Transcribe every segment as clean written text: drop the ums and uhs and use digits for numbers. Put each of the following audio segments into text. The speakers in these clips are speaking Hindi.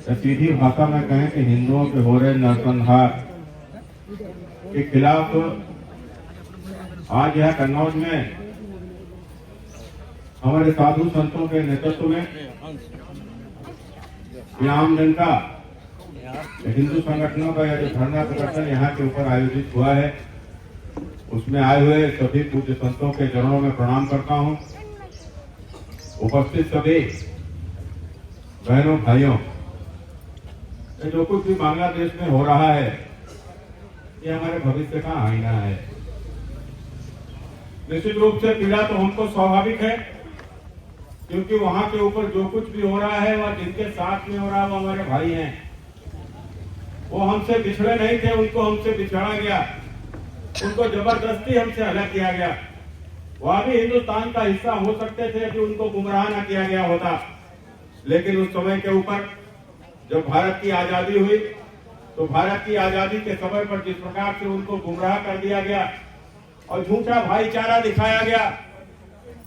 या सीधी भाषा में कहें कि हिंदुओं के हो रहे नरसंहार के खिलाफ आज यह कन्नौज में हमारे साधु संतों के नेतृत्व में आम जनता हिंदू संगठनों का यह जो धरना प्रदर्शन यहाँ के ऊपर आयोजित हुआ है, उसमें आए हुए सभी पूज्य संतों के चरणों में प्रणाम करता हूँ। उपस्थित सभी बहनों भाइयों, जो कुछ भी बांग्लादेश में हो रहा है ये हमारे भविष्य का आईना है। निश्चित रूप से पीड़ा तो हमको स्वाभाविक है, क्योंकि वहां के ऊपर जो कुछ भी हो रहा है वह जिनके साथ में हो रहा है वो हमारे भाई हैं। वो हमसे बिछड़े नहीं थे, उनको हमसे बिछड़ा गया, उनको जबरदस्ती हमसे अलग किया गया। वह भी हिंदुस्तान का हिस्सा हो सकते थे कि उनको गुमराह न किया गया होता, लेकिन उस समय के ऊपर जब भारत की आजादी हुई तो भारत की आजादी के समय पर जिस प्रकार से उनको गुमराह कर दिया गया और झूठा भाईचारा दिखाया गया,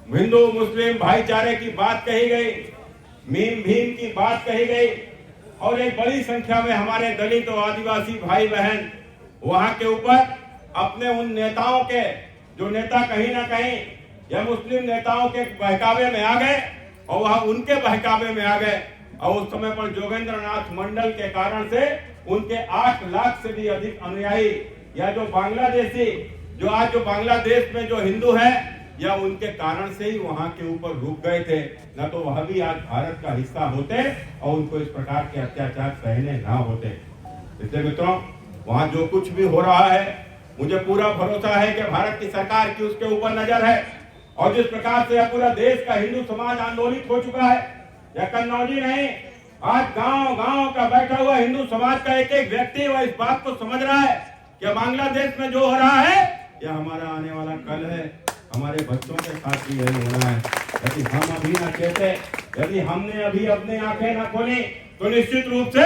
हिंदू मुस्लिम भाईचारे की बात कही गई, मीम भीम की बात कही गई, और एक बड़ी संख्या में हमारे दलित और आदिवासी भाई बहन वहां के ऊपर अपने उन नेताओं के, जो नेता कहीं ना कहीं या मुस्लिम नेताओं के बहकावे में आ गए और वह उनके बहकावे में आ गए। और उस समय पर जोगेंद्र नाथ मंडल के कारण से उनके 8 लाख से भी अधिक अनुयायी या जो बांग्लादेशी, जो आज जो बांग्लादेश में जो हिंदू है, या उनके कारण से ही वहां के ऊपर रुक गए थे, न तो वह भी आज भारत का हिस्सा होते और उनको इस प्रकार के अत्याचार सहने ना होते। इसलिए मित्रों, वहां जो कुछ भी हो रहा है, मुझे पूरा भरोसा है कि भारत की सरकार की उसके ऊपर नजर है, और जिस प्रकार से पूरा देश का हिंदू समाज आंदोलित हो चुका है, यह कन्नौजी नहीं, आज गांव गांव का बैठा हुआ हिंदू समाज का एक एक व्यक्ति वह इस बात को समझ रहा है कि बांग्लादेश में जो हो रहा है यह हमारा आने वाला कल है, हमारे बच्चों के साथ भी यही होना है। यदि हम अभी न कहते, यदि हमने अभी अपनी आंखें न खोली, तो निश्चित रूप से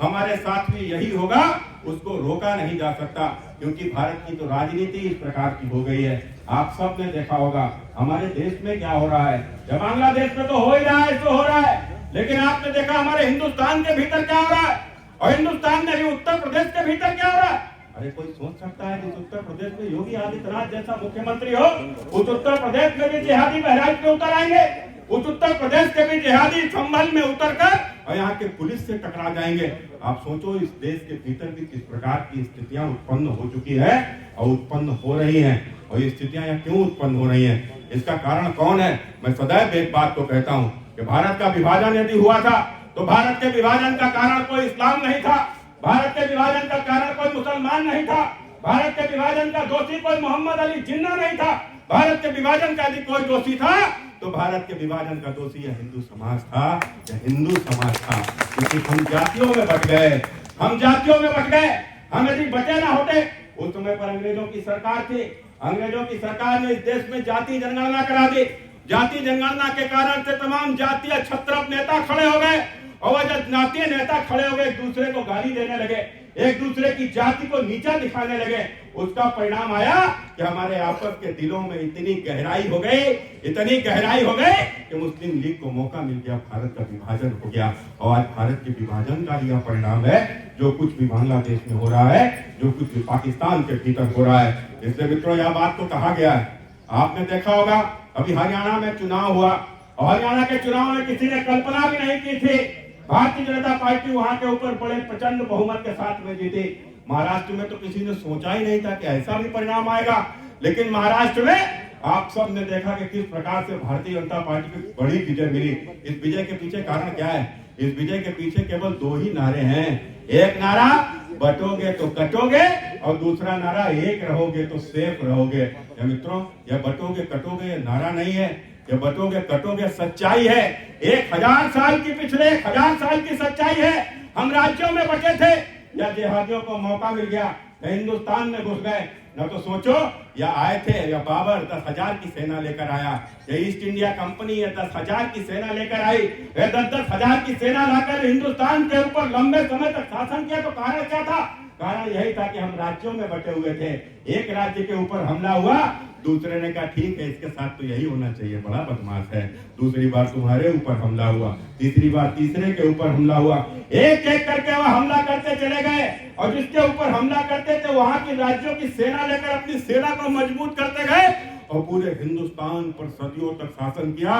हमारे साथ भी यही होगा, उसको रोका नहीं जा सकता, क्योंकि भारत की तो राजनीति इस प्रकार की हो गई है। आप सब ने देखा होगा हमारे देश में क्या हो रहा है, जब बांग्लादेश में तो हो ही रहा है, तो हो रहा है, लेकिन आपने देखा हमारे हिंदुस्तान के भीतर क्या हो रहा है, और हिंदुस्तान में भी उत्तर प्रदेश के भीतर क्या हो रहा है। अरे कोई सोच सकता है कि उत्तर प्रदेश में योगी आदित्यनाथ जैसा मुख्यमंत्री हो, उस उत्तर प्रदेश में भी जिहादी बहराइच में उतर आएंगे, उस उत्तर प्रदेश के भी जिहादी संभल में उतरकर और यहाँ के पुलिस से टकरा जाएंगे। आप सोचो इस देश के भीतर भी किस प्रकार की स्थितियां उत्पन्न हो चुकी है और उत्पन्न हो रही हैं, और ये स्थितियां यहाँ क्यों उत्पन्न हो रही हैं, इसका कारण कौन है। मैं सदैव एक बात को कहता हूँ कि भारत का विभाजन यदि हुआ था तो भारत के विभाजन का कारण कोई इस्लाम नहीं था, भारत के विभाजन का कारण कोई मुसलमान नहीं था, भारत के विभाजन का दोषी कोई मोहम्मद अली जिन्ना नहीं था, भारत के विभाजन का यदि कोई दोषी था तो भारत के विभाजन का दोषी यह हिंदू समाज था, यह हिंदू समाज था। क्योंकि हम जातियों में बट गए, हम जातियों में बट गए, हम यदि बचे ना होते। उस समय पर अंग्रेजों की सरकार थी, अंग्रेजों की सरकार ने इस देश में जाति जनगणना करा दी। जाति जनगणना के कारण से तमाम जातीय क्षत्रप नेता खड़े हो गए, और वह जब जातीय नेता खड़े हो गए एक दूसरे को गाली देने लगे, एक दूसरे की जाति को नीचा दिखाने लगे। उसका परिणाम आया कि हमारे आपस के दिलों में इतनी गहराई हो गई, इतनी गहराई हो गई कि मुस्लिम लीग को मौका मिल गया, भारत का विभाजन हो गया। और आज भारत के विभाजन का यह परिणाम है, जो कुछ भी बांग्लादेश में हो रहा है, जो कुछ भी पाकिस्तान के भीतर हो रहा है। इसलिए मित्रों, यह बात तो कहा गया है, आपने देखा होगा अभी हरियाणा में चुनाव हुआ, और हरियाणा के चुनाव में किसी ने कल्पना भी नहीं की थी, भारतीय जनता पार्टी वहां के ऊपर बड़े प्रचंड बहुमत के साथ में जीती। महाराष्ट्र में तो किसी ने सोचा ही नहीं था कि ऐसा भी परिणाम आएगा, लेकिन महाराष्ट्र में आप सब ने देखा कि किस प्रकार से भारतीय जनता पार्टी को बड़ी विजय मिली। इस विजय के पीछे कारण क्या है, इस विजय के पीछे केवल 2 ही नारे हैं। एक नारा बटोगे तो कटोगे, और दूसरा नारा एक रहोगे तो सेफ रहोगे। या मित्रों, यह बटोगे कटोगे ये नारा नहीं है, ये बटोगे कटोगे सच्चाई है। 1000 साल की, पिछले 1000 साल की सच्चाई है। हम राज्यों में बचे थे, या जिहादियों को मौका मिल गया, या हिंदुस्तान में घुस गए। न तो सोचो, या आए थे, या बाबर 10,000 की सेना लेकर आया, या ईस्ट इंडिया कंपनी 10,000 की सेना लेकर आई, 10,000 की सेना लाकर हिंदुस्तान के ऊपर लंबे समय तक शासन किया। तो कारण क्या था? कारण यही था कि हम राज्यों में बटे हुए थे। एक राज्य के ऊपर हमला हुआ, दूसरे ने कहा ठीक है, इसके साथ तो यही होना चाहिए, बड़ा बदमाश है। दूसरी बार तुम्हारे ऊपर हमला हुआ, तीसरी बार तीसरे के ऊपर हमला हुआ। एक एक करके वह हमला करते चले गए और जिसके ऊपर हमला करते थे वहां की राज्यों की सेना लेकर अपनी सेना को मजबूत करते गए और पूरे हिंदुस्तान पर सदियों तक शासन किया,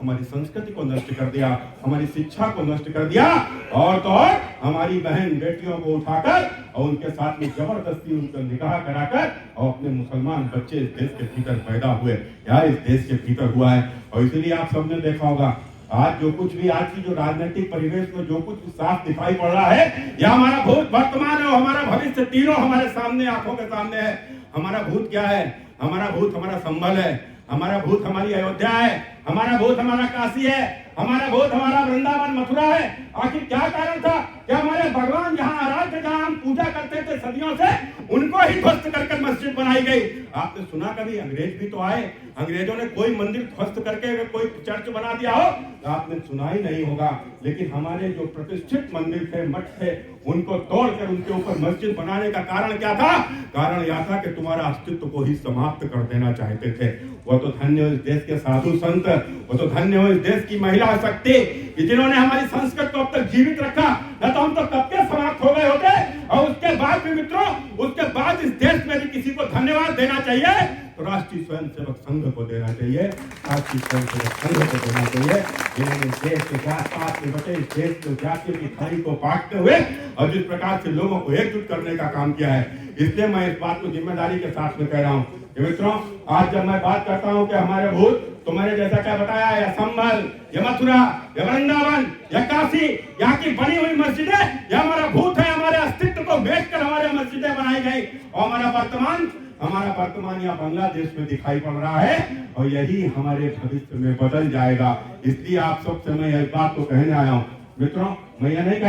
हमारी संस्कृति को नष्ट कर दिया, हमारी शिक्षा को नष्ट कर दिया और तो और हमारी बहन बेटियों को उठाकर और उनके साथ में जबरदस्ती उनका निकाह कराकर और अपने मुसलमान बच्चे इस देश के भीतर पैदा हुए या इस देश के भीतर हुआ है। और इसलिए आप सबने देखा होगा आज जो कुछ भी आज की जो राजनीतिक परिवेश में जो कुछ साफ दिखाई पड़ रहा है, यह हमारा भूत वर्तमान है, हमारा भविष्य तीनों हमारे सामने आंखों के सामने है। हमारा भूत क्या है? हमारा भूत हमारा संभल है, हमारा भूत हमारी अयोध्या है, हमारा भूत हमारा काशी है, हमारा भूत हमारा वृंदावन मथुरा है। आखिर क्या कारण था कि हमारे भगवान जहां आराध्य जहां हम पूजा करते थे सदियों से, उनको ही ध्वस्त करके मस्जिद बनाई गई। आपने सुना कभी अंग्रेज भी तो आए, अंग्रेजों ने कोई मंदिर ध्वस्त करके कोई चर्च बना दिया हो तो आपने सुना ही नहीं होगा। लेकिन हमारे जो प्रतिष्ठित मंदिर थे, मठ थे, उनको तोड़कर उनके ऊपर मस्जिद बनाने का कारण क्या था? कारण यह था कि तुम्हारा अस्तित्व को ही समाप्त कर देना चाहते थे। वो तो धन्य हो इस देश के साधु संत, वो तो धन्य हो इस देश की महिला शक्ति कि जिन्होंने हमारी संस्कृति को अब तक जीवित रखा, न तो हम तो कब के समाप्त हो गए होते। और उसके बाद भी मित्रों, उसके बाद इस देश में भी किसी को धन्यवाद देना चाहिए तो राष्ट्रीय स्वयंसेवक संघ को देना चाहिए, राष्ट्रीय स्वयंसेवक संघ को देना चाहिए, जिन्होंने देश के जात पात में बटे इस देश को जातियों की खाई को बांटते हुए और जिस प्रकार से लोगों को एकजुट करने का काम किया है। इसलिए मैं इस बात को जिम्मेदारी के साथ में कह रहा हूँ मित्रों, आज जब मैं बात करता हूँ कि हमारे भूत, तो मैंने जैसा क्या बताया, या संभल, या मथुरा, या वृंदावन, या काशी, यहाँ की बनी हुई मस्जिदें, यह हमारा भूत है। हमारे अस्तित्व को बेचकर हमारे मस्जिदें बनाई गई और हमारा वर्तमान यहाँ बांग्लादेश में दिखाई पड़ रहा है और यही हमारे भविष्य में बदल जाएगा। इसलिए आप सबसे मैं इस बात को कहने आया हूँ मित्रों, मैं यह नहीं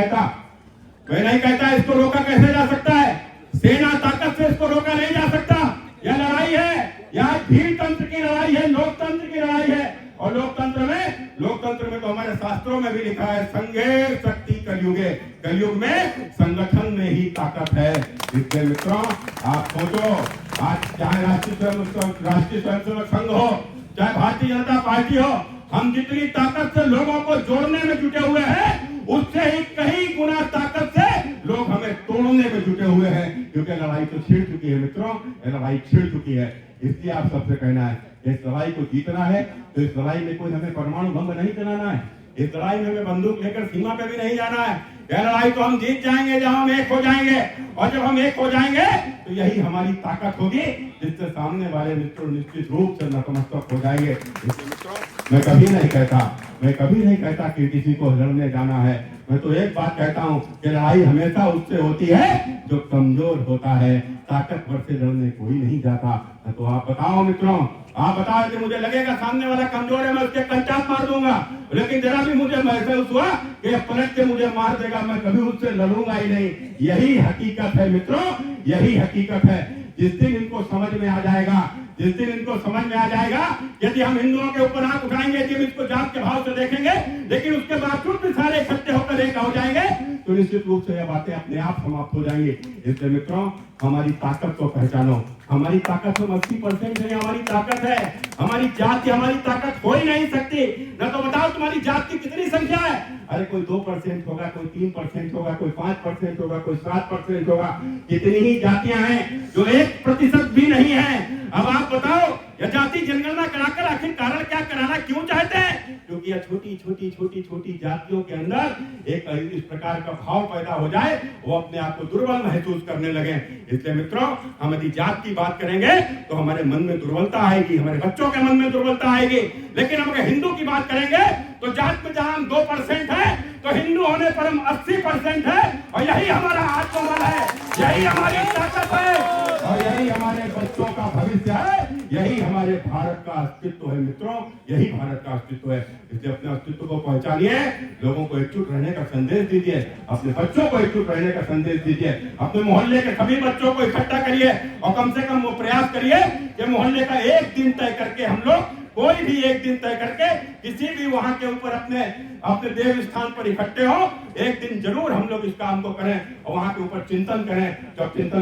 कहता इसको रोका कैसे जा सकता है, सेना ताकत से इसको रोका नहीं जा सकता। यह लड़ाई है, यह भीड़ तंत्र की लड़ाई है, लोकतंत्र की लड़ाई है। और लोकतंत्र में तो हमारे शास्त्रों में भी लिखा है, संघे शक्ति कलयुगे, कलयुग में संगठन में ही ताकत है। इसलिए मित्रों आप सोचो, आज चाहे राष्ट्रीय स्वयंसेवक संघ हो, चाहे भारतीय जनता पार्टी हो, हम जितनी ताकत से लोगों को जोड़ने में जुटे हुए हैं, उससे ही कहीं गुना ताकत से लोग हमें तोड़ने में जुटे हुए हैं। क्योंकि लड़ाई तो छिड़ चुकी है मित्रों, लड़ाई छिड़ चुकी है। इसलिए आप सबसे कहना है, इस लड़ाई को जीतना है तो इस लड़ाई में कोई हमें परमाणु बम नहीं चलाना है, इस लड़ाई में हमें बंदूक लेकर सीमा पे भी नहीं जाना है। यह लड़ाई तो हम जीत जाएंगे जब हम एक हो जाएंगे, और जब हम एक हो जाएंगे तो यही हमारी ताकत होगी जिससे सामने वाले मित्रों निश्चित रूप से नतमस्तक हो जाएंगे। मैं कभी नहीं कहता कि किसी को लड़ने जाना है। मैं तो एक बात कहता हूँ कि लड़ाई हमेशा उससे होती है जो कमजोर होता है, ताकतवर से लड़ने कोई नहीं जाता। तो आप बताओ मित्रों, आप बताओ कि मुझे लगेगा सामने वाला कमजोर है, मैं उसके कंचाप मार दूंगा, लेकिन जरा भी मुझे महसूस हुआ कि पलट के मुझे मार देगा, मैं कभी उससे लड़ूंगा ही नहीं। यही हकीकत है मित्रों, यही हकीकत है। जिस दिन इनको समझ में आ जाएगा, यदि हम हिंदुओं के ऊपर आंख उठाएंगे, यदि हम इसको जात के भाव से देखेंगे, लेकिन उसके बावजूद भी सारे इकट्ठे होकर एक हो जाएंगे, तो निश्चित रूप से यह बातें अपने आप समाप्त हो जाएंगी। इसलिए मित्रों, हमारी ताकत को पहचानो। हमारी ताकत तो 80% है, हमारी ताकत है। हमारी जात की हमारी ताकत हो ही नहीं सकती। न तो बताओ तुम्हारी जात की कितनी संख्या है? अरे कोई 2% होगा, कोई 3% होगा, कोई 5% होगा, कोई 7% होगा। कितनी ही जातियां हैं जो 1% भी नहीं है। अब आप बताओ, यह जाति जनगणना कराकर आखिर कारण क्या कराना क्यों चाहते हैं? क्योंकि यह छोटी जातियों के अंदर एक इस प्रकार का भाव पैदा हो जाए, वो अपने आप को दुर्बल महसूस करने लगे। इसलिए मित्रों, हम यदि जात की बात करेंगे तो हमारे मन में दुर्बलता आएगी, हमारे बच्चों के मन में दुर्बलता आएगी। लेकिन हम अगर हिंदू की बात करेंगे तो जात में जहां हम 2% है, तो हिंदू होने पर हम 80% है। और यही हमारा आत्मबल है, यही हमारी ताकत है, और यही हमारे बच्चों का भविष्य है, यही हमारे भारत का अस्तित्व है मित्रों, यही भारत का अस्तित्व है। इसलिए अपने अस्तित्व को पहचानिए, लोगों को एकजुट रहने का संदेश दीजिए, अपने बच्चों को एकजुट रहने का संदेश दीजिए, अपने मोहल्ले के सभी बच्चों को इकट्ठा करिए और कम से कम वो प्रयास करिए कि मोहल्ले का एक दिन तय करके हम लोग कोई भी एक दिन तय करके किसी भी वहां के ऊपर अपने देव स्थान पर इकट्ठे हो, एक दिन जरूर हम लोग इस काम को करें और वहां के ऊपर चिंतन करें। जब चिंतन